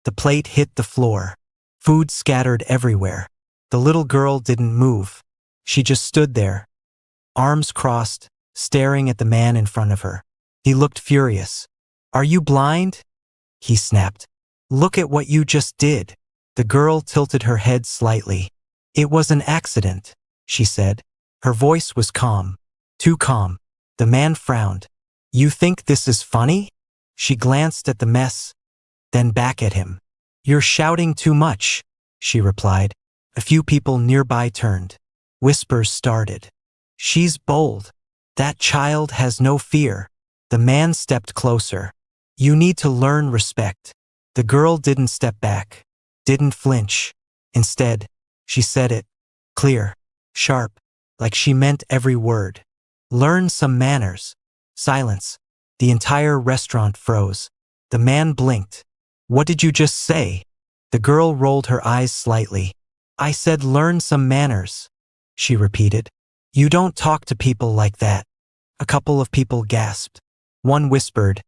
The plate hit the floor. Food scattered everywhere. The little girl didn't move. She just stood there, arms crossed, staring at the man in front of her. He looked furious. "Are you blind?" he snapped. "Look at what you just did." The girl tilted her head slightly. "It was an accident," she said. Her voice was calm. Too calm. The man frowned. "You think this is funny?" She glanced at the mess, then back at him. "You're shouting too much," she replied. A few people nearby turned. Whispers started. "She's bold. That child has no fear." The man stepped closer. "You need to learn respect." The girl didn't step back, didn't flinch. Instead, she said it, clear, sharp, like she meant every word. "Learn some manners." Silence. The entire restaurant froze. The man blinked. "What did you just say?" The girl rolled her eyes slightly. "I said learn some manners," she repeated. "You don't talk to people like that." A couple of people gasped. One whispered,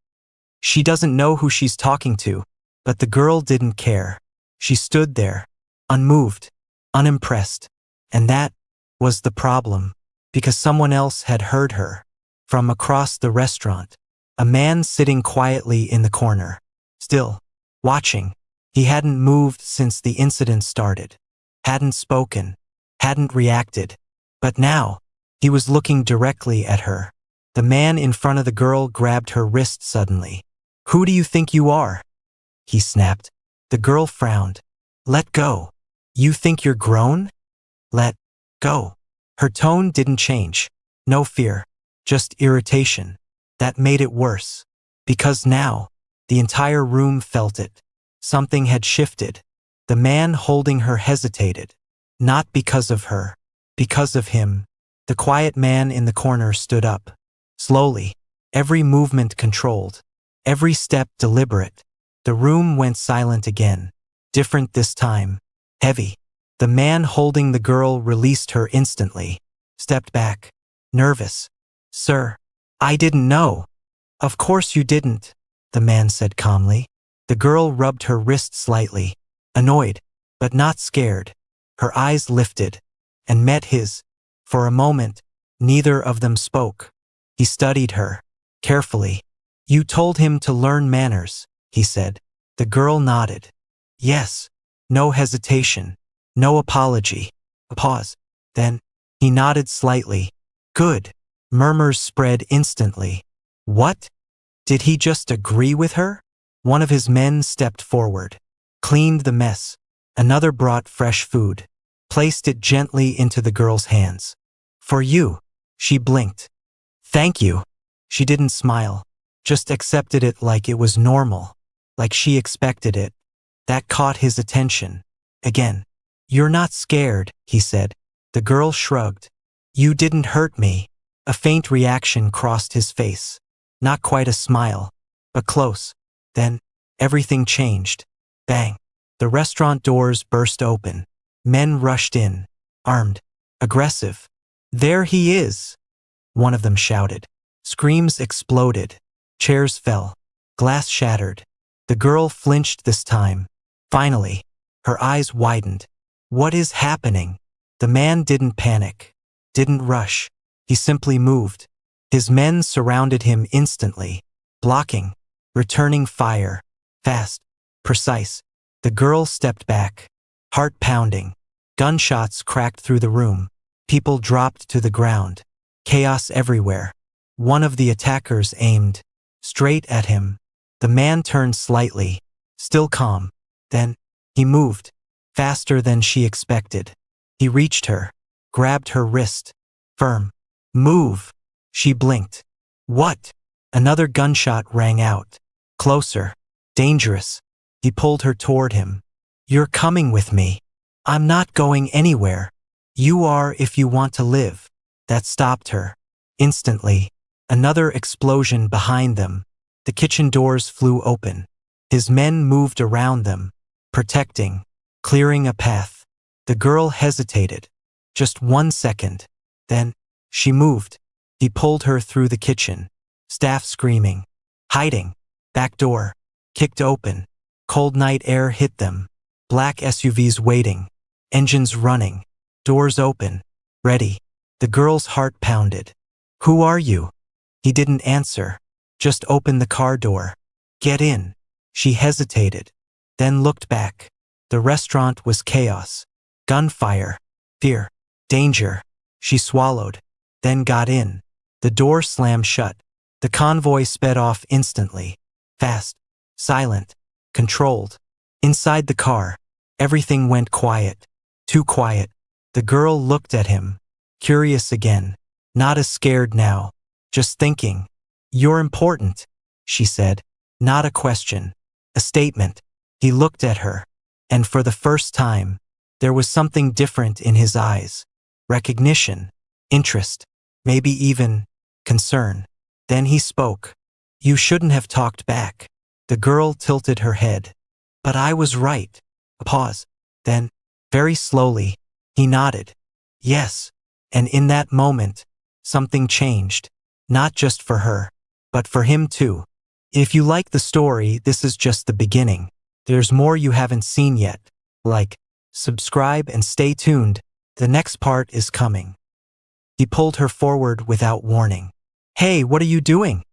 "She doesn't know who she's talking to." But the girl didn't care. She stood there, unmoved, unimpressed. And that was the problem, because someone else had heard her. From across the restaurant, a man sitting quietly in the corner, still, watching. He hadn't moved since the incident started, hadn't spoken, hadn't reacted. But now, he was looking directly at her. The man in front of the girl grabbed her wrist suddenly. "Who do you think you are?" he snapped. The girl frowned. "Let go. You think you're grown? Let go." Her tone didn't change. No fear, just irritation. That made it worse. Because now, the entire room felt it. Something had shifted. The man holding her hesitated. Not because of her, because of him. The quiet man in the corner stood up. Slowly, every movement controlled, every step deliberate. The room went silent again. Different this time. Heavy. The man holding the girl released her instantly. Stepped back. Nervous. "Sir, I didn't know." "Of course you didn't," the man said calmly. The girl rubbed her wrist slightly. Annoyed, but not scared. Her eyes lifted and met his. For a moment, neither of them spoke. He studied her, carefully. "You told him to learn manners," he said. The girl nodded. "Yes." No hesitation. No apology. A pause. Then, he nodded slightly. "Good." Murmurs spread instantly. What? Did he just agree with her? One of his men stepped forward, cleaned the mess. Another brought fresh food, placed it gently into the girl's hands. "For you." She blinked. "Thank you." She didn't smile, just accepted it like it was normal, like she expected it. That caught his attention. Again. "You're not scared," he said. The girl shrugged. "You didn't hurt me." A faint reaction crossed his face. Not quite a smile, but close. Then, everything changed. Bang. The restaurant doors burst open. Men rushed in, armed, aggressive. "There he is!" one of them shouted. Screams exploded. Chairs fell. Glass shattered. The girl flinched this time. Finally, her eyes widened. What is happening? The man didn't panic, didn't rush. He simply moved. His men surrounded him instantly, blocking, returning fire. Fast, precise. The girl stepped back, heart pounding. Gunshots cracked through the room. People dropped to the ground. Chaos everywhere. One of the attackers aimed straight at him. The man turned slightly, still calm. Then, he moved, faster than she expected. He reached her, grabbed her wrist. Firm. "Move." She blinked. "What?" Another gunshot rang out. Closer. Dangerous. He pulled her toward him. "You're coming with me." "I'm not going anywhere." "You are if you want to live." That stopped her. Instantly, another explosion behind them. The kitchen doors flew open. His men moved around them, protecting, clearing a path. The girl hesitated. Just 1 second. Then, she moved. He pulled her through the kitchen. Staff screaming. Hiding. Back door. Kicked open. Cold night air hit them. Black SUVs waiting. Engines running. Doors open. Ready. The girl's heart pounded. "Who are you?" He didn't answer. Just opened the car door. "Get in." She hesitated. Then looked back. The restaurant was chaos. Gunfire. Fear. Danger. She swallowed. Then got in. The door slammed shut. The convoy sped off instantly. Fast. Silent. Controlled. Inside the car, everything went quiet. Too quiet. The girl looked at him. Curious again. Not as scared now. Just thinking. "You're important," she said. Not a question. A statement. He looked at her. And for the first time, there was something different in his eyes. Recognition. Interest. Maybe even concern. Then he spoke. "You shouldn't have talked back." The girl tilted her head. "But I was right." A pause. Then, very slowly, he nodded. "Yes." And in that moment, something changed. Not just for her, but for him too. If you like the story, this is just the beginning. There's more you haven't seen yet. Like, subscribe and stay tuned. The next part is coming. He pulled her forward without warning. "Hey, what are you doing?"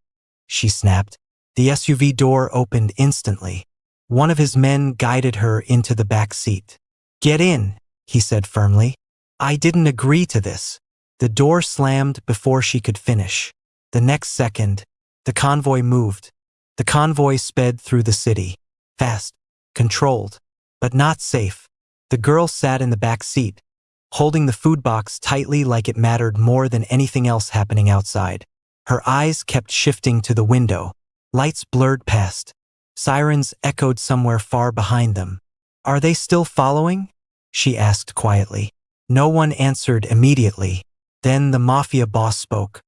she snapped. The SUV door opened instantly. One of his men guided her into the back seat. "Get in," he said firmly. "I didn't agree to this." The door slammed before she could finish. The next second, the convoy moved. The convoy sped through the city. Fast. Controlled. But not safe. The girl sat in the back seat, holding the food box tightly like it mattered more than anything else happening outside. Her eyes kept shifting to the window. Lights blurred past. Sirens echoed somewhere far behind them. "Are they still following?" she asked quietly. No one answered immediately. Then the Mafia boss spoke.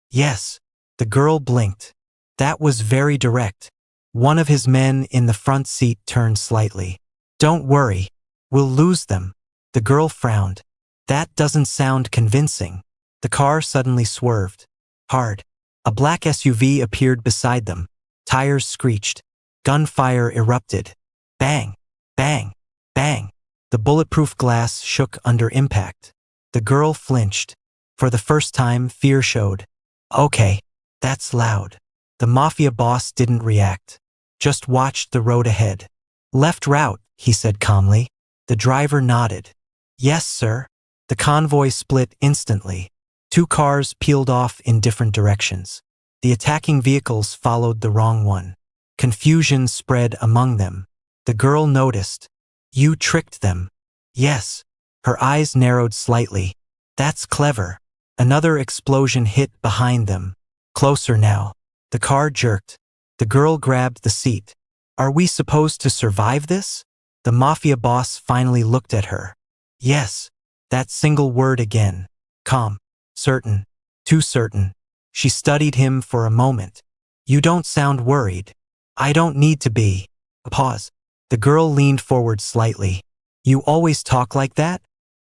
"Yes." The girl blinked. That was very direct. One of his men in the front seat turned slightly. "Don't worry. We'll lose them." The girl frowned. That doesn't sound convincing. The car suddenly swerved. Hard. A black SUV appeared beside them. Tires screeched. Gunfire erupted. Bang, bang, bang. The bulletproof glass shook under impact. The girl flinched. For the first time, fear showed. "Okay, that's loud." The Mafia boss didn't react. Just watched the road ahead. "Left route," he said calmly. The driver nodded. "Yes, sir." The convoy split instantly. Two cars peeled off in different directions. The attacking vehicles followed the wrong one. Confusion spread among them. The girl noticed. "You tricked them." "Yes." Her eyes narrowed slightly. "That's clever." Another explosion hit behind them. Closer now. The car jerked. The girl grabbed the seat. "Are we supposed to survive this?" The Mafia boss finally looked at her. "Yes." That single word again. Calm. Certain. Too certain. She studied him for a moment. "You don't sound worried." "I don't need to be." A pause. The girl leaned forward slightly. "You always talk like that?"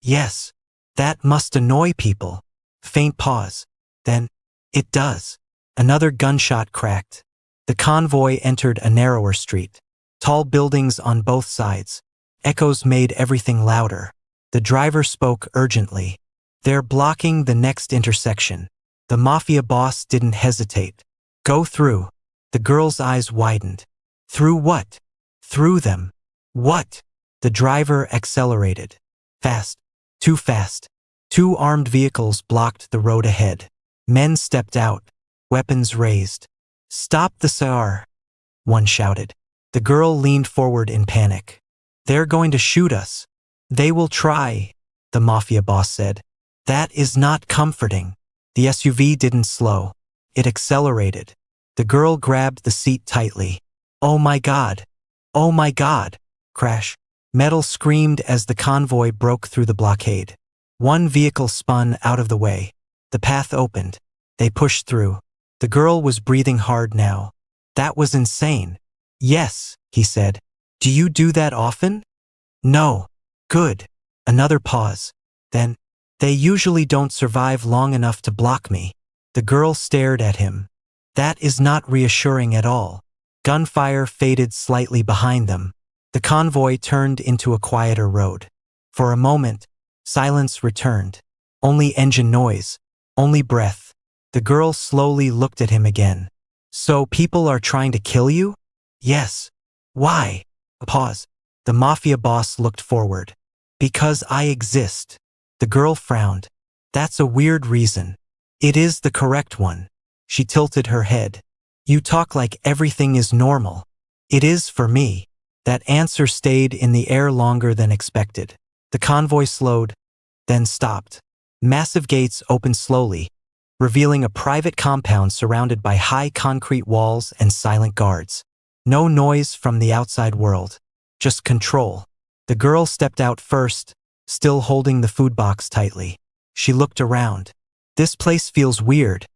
"Yes." "That must annoy people." Faint pause. Then, "It does." Another gunshot cracked. The convoy entered a narrower street. Tall buildings on both sides. Echoes made everything louder. The driver spoke urgently. "They're blocking the next intersection." The Mafia boss didn't hesitate. "Go through." The girl's eyes widened. "Through what?" "Through them." "What?" The driver accelerated. Fast. Too fast. Two armed vehicles blocked the road ahead. Men stepped out. Weapons raised. "Stop the SAR," one shouted. The girl leaned forward in panic. "They're going to shoot us." "They will try," the Mafia boss said. "That is not comforting." The SUV didn't slow. It accelerated. The girl grabbed the seat tightly. "Oh my God! Oh my God!" Crash. Metal screamed as the convoy broke through the blockade. One vehicle spun out of the way. The path opened. They pushed through. The girl was breathing hard now. "That was insane." "Yes," he said. "Do you do that often?" "No." "Good." Another pause. Then, "They usually don't survive long enough to block me." The girl stared at him. "That is not reassuring at all." Gunfire faded slightly behind them. The convoy turned into a quieter road. For a moment, silence returned. Only engine noise, only breath. The girl slowly looked at him again. So people are trying to kill you? Yes. Why? A pause. The Mafia boss looked forward. Because I exist. The girl frowned. That's a weird reason. It is the correct one. She tilted her head. You talk like everything is normal. It is for me. That answer stayed in the air longer than expected. The convoy slowed, then stopped. Massive gates opened slowly, revealing a private compound surrounded by high concrete walls and silent guards. No noise from the outside world, just control. The girl stepped out first, still holding the food box tightly. She looked around. This place feels weird,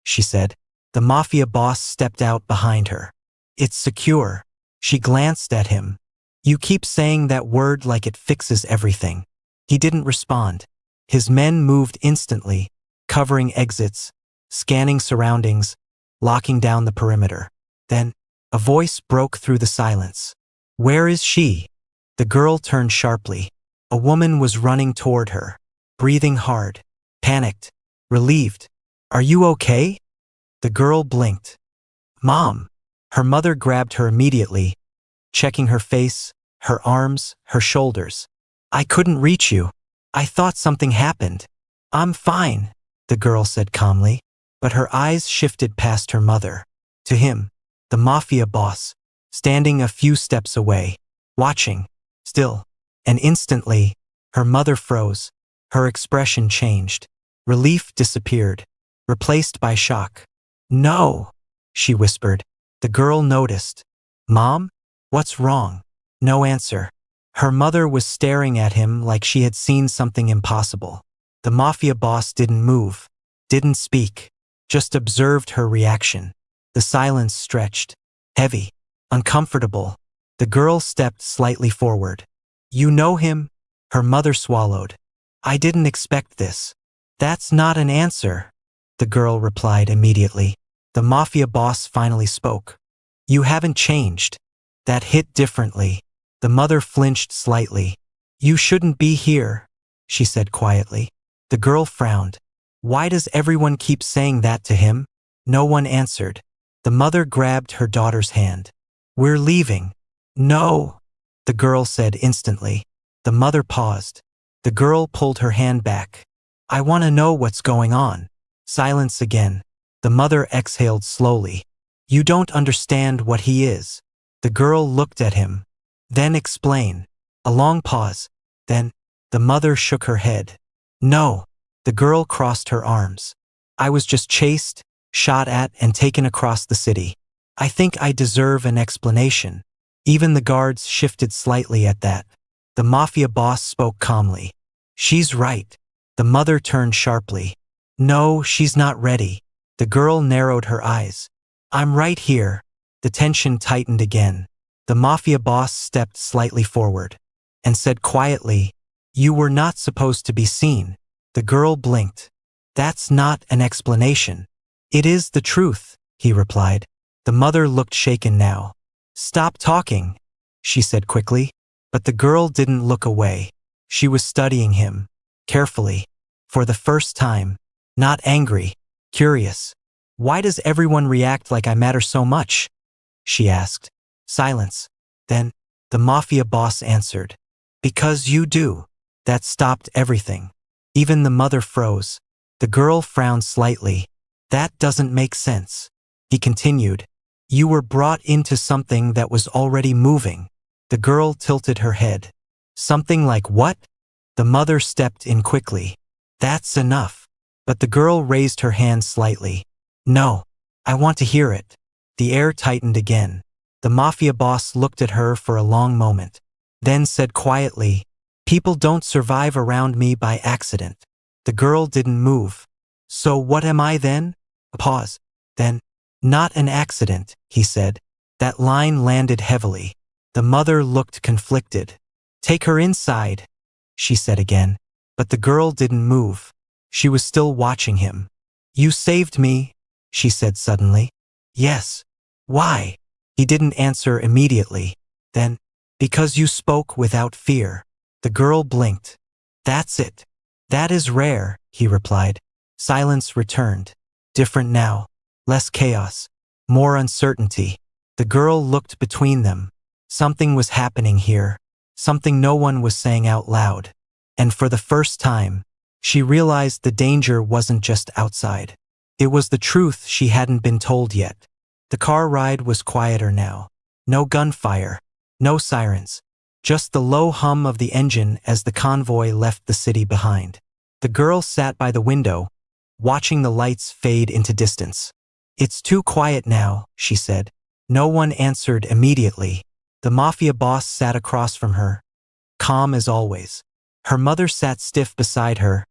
she said. The Mafia boss stepped out behind her. It's secure. She glanced at him. You keep saying that word like it fixes everything. He didn't respond. His men moved instantly, covering exits, scanning surroundings, locking down the perimeter. Then, a voice broke through the silence. Where is she? The girl turned sharply. A woman was running toward her, breathing hard, panicked, relieved. Are you okay? The girl blinked. Mom! Her mother grabbed her immediately, checking her face, her arms, her shoulders. I couldn't reach you. I thought something happened. I'm fine, the girl said calmly, but her eyes shifted past her mother. To him, the Mafia boss, standing a few steps away, watching, still, and instantly, her mother froze. Her expression changed. Relief disappeared, replaced by shock. No, she whispered. The girl noticed. Mom? What's wrong? No answer. Her mother was staring at him like she had seen something impossible. The Mafia boss didn't move, didn't speak, just observed her reaction. The silence stretched, heavy, uncomfortable. The girl stepped slightly forward. You know him? Her mother swallowed. I didn't expect this. That's not an answer, the girl replied immediately. The Mafia boss finally spoke. You haven't changed. That hit differently. The mother flinched slightly. You shouldn't be here, she said quietly. The girl frowned. Why does everyone keep saying that to him? No one answered. The mother grabbed her daughter's hand. We're leaving. No, the girl said instantly. The mother paused. The girl pulled her hand back. I want to know what's going on. Silence again. The mother exhaled slowly. You don't understand what he is. The girl looked at him. Then explain. A long pause. Then, the mother shook her head. No. The girl crossed her arms. I was just chased, shot at, and taken across the city. I think I deserve an explanation. Even the guards shifted slightly at that. The Mafia boss spoke calmly. She's right. The mother turned sharply. No, she's not ready. The girl narrowed her eyes. I'm right here. The tension tightened again. The Mafia boss stepped slightly forward and said quietly, You were not supposed to be seen. The girl blinked. That's not an explanation. It is the truth, he replied. The mother looked shaken now. Stop talking, she said quickly. But the girl didn't look away. She was studying him, carefully, for the first time. Not angry, curious. Why does everyone react like I matter so much? She asked. Silence. Then, the Mafia boss answered. Because you do. That stopped everything. Even the mother froze. The girl frowned slightly. That doesn't make sense. He continued. You were brought into something that was already moving. The girl tilted her head. Something like what? The mother stepped in quickly. That's enough. But the girl raised her hand slightly. No, I want to hear it. The air tightened again. The Mafia boss looked at her for a long moment, then said quietly, People don't survive around me by accident. The girl didn't move. So what am I then? A pause. Then, not an accident, he said. That line landed heavily. The mother looked conflicted. Take her inside, she said again. But the girl didn't move. She was still watching him. You saved me, she said suddenly. Yes. Why? He didn't answer immediately. Then, because you spoke without fear. The girl blinked. That's it. That is rare, he replied. Silence returned. Different now. Less chaos. More uncertainty. The girl looked between them. Something was happening here. Something no one was saying out loud. And for the first time, she realized the danger wasn't just outside. It was the truth she hadn't been told yet. The car ride was quieter now. No gunfire. No sirens. Just the low hum of the engine as the convoy left the city behind. The girl sat by the window, watching the lights fade into distance. It's too quiet now, she said. No one answered immediately. The Mafia boss sat across from her, calm as always. Her mother sat stiff beside her,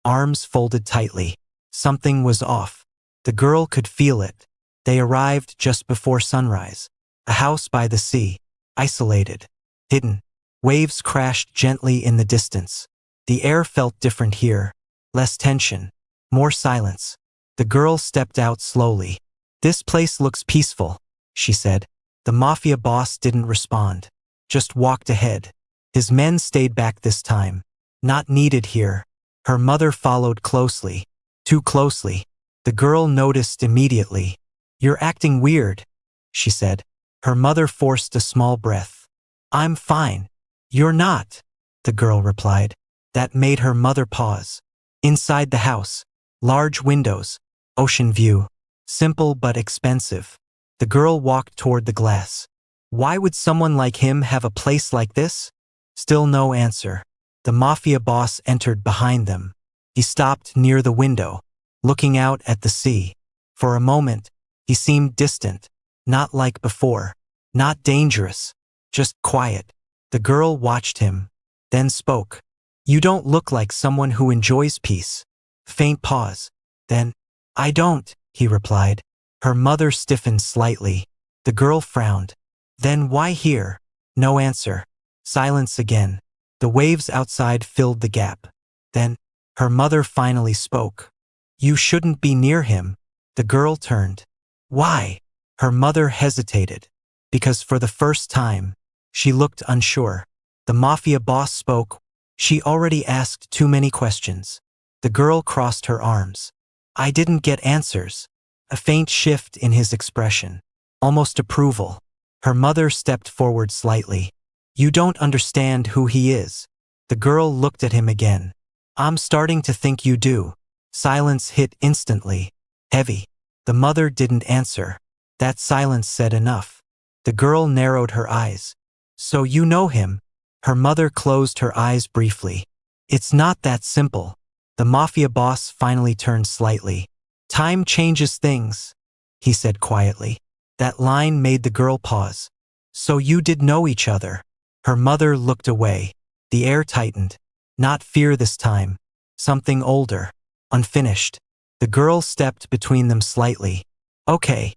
arms folded tightly. Something was off. The girl could feel it. They arrived just before sunrise. A house by the sea, isolated, hidden. Waves crashed gently in the distance. The air felt different here. Less tension, more silence. The girl stepped out slowly. This place looks peaceful, she said. The Mafia boss didn't respond, just walked ahead. His men stayed back this time. Not needed here. Her mother followed closely. Too closely. The girl noticed immediately. You're acting weird, she said. Her mother forced a small breath. I'm fine. You're not, the girl replied. That made her mother pause. Inside the house, large windows, ocean view. Simple but expensive. The girl walked toward the glass. Why would someone like him have a place like this? Still no answer. The Mafia boss entered behind them. He stopped near the window, looking out at the sea. For a moment, he seemed distant, not like before, not dangerous, just quiet. The girl watched him, then spoke. You don't look like someone who enjoys peace. Faint pause. Then, I don't, he replied. Her mother stiffened slightly. The girl frowned. Then why here? No answer. Silence again. The waves outside filled the gap. Then, her mother finally spoke. You shouldn't be near him. The girl turned. Why? Her mother hesitated. Because for the first time, she looked unsure. The Mafia boss spoke. She already asked too many questions. The girl crossed her arms. I didn't get answers. A faint shift in his expression. Almost approval. Her mother stepped forward slightly. You don't understand who he is. The girl looked at him again. I'm starting to think you do. Silence hit instantly. Heavy. The mother didn't answer. That silence said enough. The girl narrowed her eyes. So you know him? Her mother closed her eyes briefly. It's not that simple. The Mafia boss finally turned slightly. Time changes things, he said quietly. That line made the girl pause. So you did know each other? Her mother looked away. The air tightened. Not fear this time. Something older. Unfinished. The girl stepped between them slightly. Okay.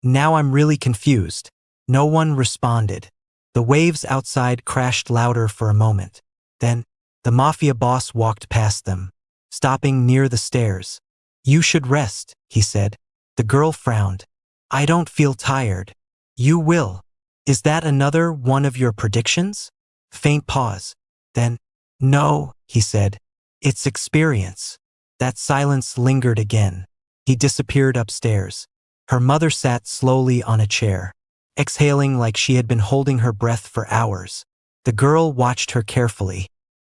Now I'm really confused. No one responded. The waves outside crashed louder for a moment. Then, the Mafia boss walked past them, stopping near the stairs. You should rest, he said. The girl frowned. I don't feel tired. You will. Is that another one of your predictions? Faint pause. Then, no, he said. It's experience. That silence lingered again. He disappeared upstairs. Her mother sat slowly on a chair, exhaling like she had been holding her breath for hours. The girl watched her carefully.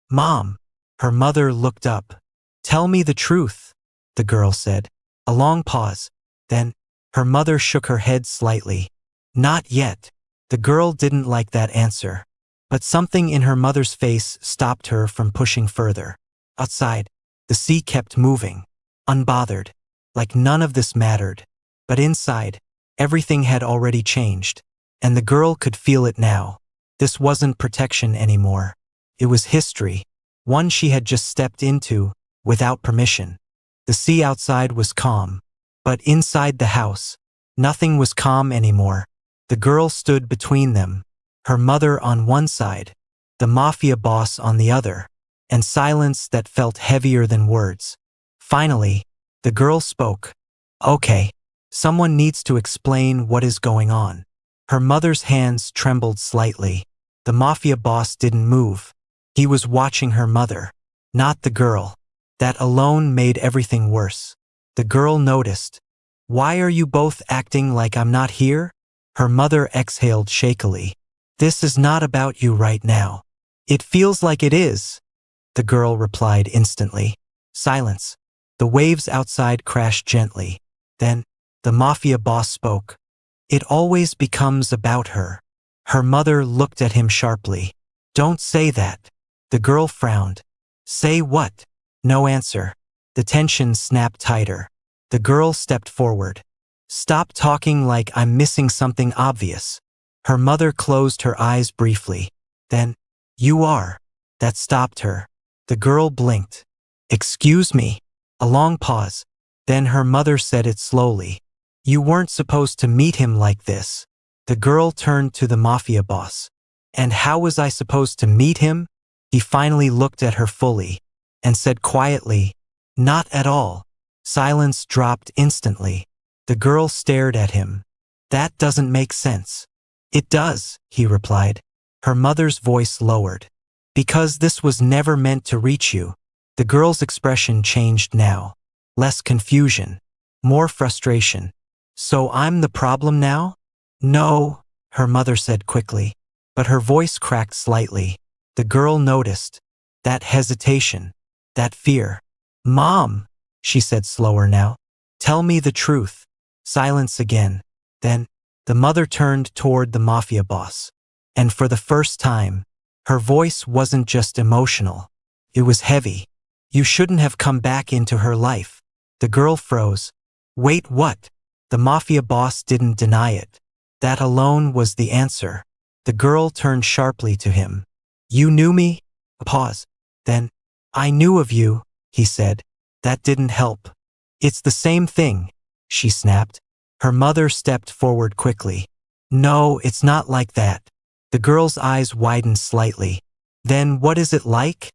Mom. Her mother looked up. Tell me the truth, the girl said. A long pause. Then, her mother shook her head slightly. Not yet. The girl didn't like that answer. But something in her mother's face stopped her from pushing further. Outside, the sea kept moving, unbothered, like none of this mattered. But inside, everything had already changed, and the girl could feel it now. This wasn't protection anymore. It was history, one she had just stepped into, without permission. The sea outside was calm, but inside the house, nothing was calm anymore. The girl stood between them, her mother on one side, the Mafia boss on the other, and silence that felt heavier than words. Finally, the girl spoke. Okay. Someone needs to explain what is going on. Her mother's hands trembled slightly. The mafia boss didn't move. He was watching her mother, not the girl. That alone made everything worse. The girl noticed. "Why are you both acting like I'm not here?" Her mother exhaled shakily. "This is not about you right now." "It feels like it is," the girl replied instantly. Silence. The waves outside crashed gently. Then, the mafia boss spoke. "It always becomes about her." Her mother looked at him sharply. "Don't say that." The girl frowned. "Say what?" No answer. The tension snapped tighter. The girl stepped forward. "Stop talking like I'm missing something obvious." Her mother closed her eyes briefly. Then, "You are." That stopped her. The girl blinked. "Excuse me." A long pause. Then her mother said it slowly. "You weren't supposed to meet him like this." The girl turned to the mafia boss. "And how was I supposed to meet him?" He finally looked at her fully and said quietly, "Not at all." Silence dropped instantly. The girl stared at him. "That doesn't make sense." "It does," he replied. Her mother's voice lowered. "Because this was never meant to reach you." The girl's expression changed now. Less confusion, more frustration. "So I'm the problem now?" "No," her mother said quickly, but her voice cracked slightly. The girl noticed that hesitation, that fear. "Mom," she said slower now, "tell me the truth." Silence again. Then, the mother turned toward the mafia boss. And for the first time, her voice wasn't just emotional. It was heavy. "You shouldn't have come back into her life." The girl froze. "Wait, what?" The mafia boss didn't deny it. That alone was the answer. The girl turned sharply to him. "You knew me?" A pause. Then, "I knew of you," he said. "That didn't help." "It's the same thing," she snapped. Her mother stepped forward quickly. "No, it's not like that." The girl's eyes widened slightly. "Then what is it like?"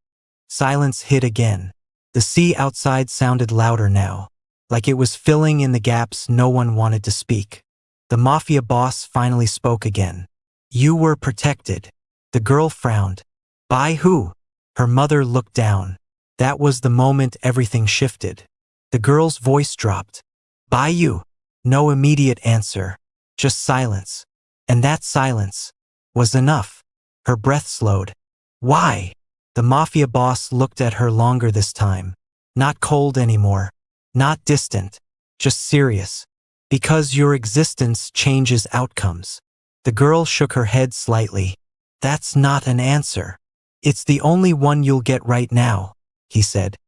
Silence hit again. The sea outside sounded louder now, like it was filling in the gaps no one wanted to speak. The mafia boss finally spoke again. "You were protected." The girl frowned. "By who?" Her mother looked down. That was the moment everything shifted. The girl's voice dropped. "By you." No immediate answer, just silence. And that silence was enough. Her breath slowed. "Why?" The mafia boss looked at her longer this time. Not cold anymore. Not distant. Just serious. "Because your existence changes outcomes." The girl shook her head slightly. "That's not an answer." "It's the only one you'll get right now," he said.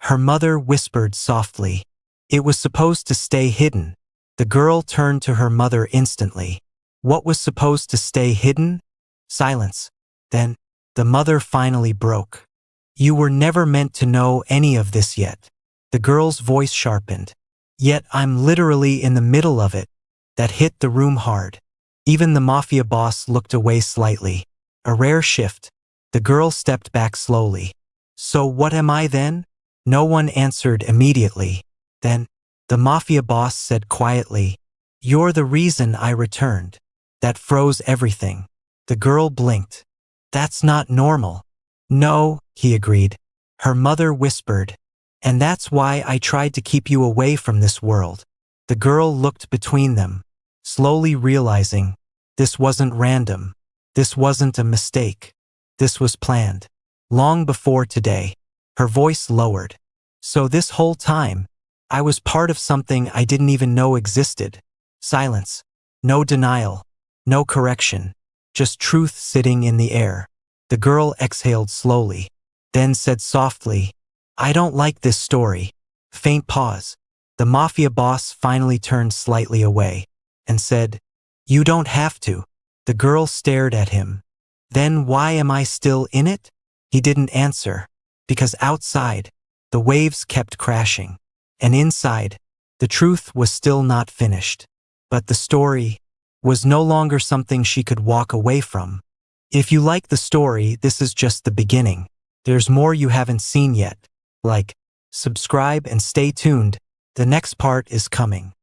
Her mother whispered softly. "It was supposed to stay hidden." The girl turned to her mother instantly. "What was supposed to stay hidden?" Silence. Then, the mother finally broke. "You were never meant to know any of this yet." The girl's voice sharpened. "Yet I'm literally in the middle of it." That hit the room hard. Even the mafia boss looked away slightly. A rare shift. The girl stepped back slowly. "So what am I then?" No one answered immediately. Then, the mafia boss said quietly, "You're the reason I returned." That froze everything. The girl blinked. "That's not normal." "No," he agreed. Her mother whispered, "And that's why I tried to keep you away from this world." The girl looked between them, slowly realizing this wasn't random. This wasn't a mistake. This was planned. Long before today. Her voice lowered. "So this whole time, I was part of something I didn't even know existed." Silence. No denial. No correction. Just truth sitting in the air. The girl exhaled slowly, then said softly, "I don't like this story." Faint pause. The mafia boss finally turned slightly away and said, "You don't have to." The girl stared at him. "Then why am I still in it?" He didn't answer, because outside, the waves kept crashing, and inside, the truth was still not finished. But the story was no longer something she could walk away from. If you like the story, this is just the beginning. There's more you haven't seen yet. Like, subscribe and stay tuned. The next part is coming.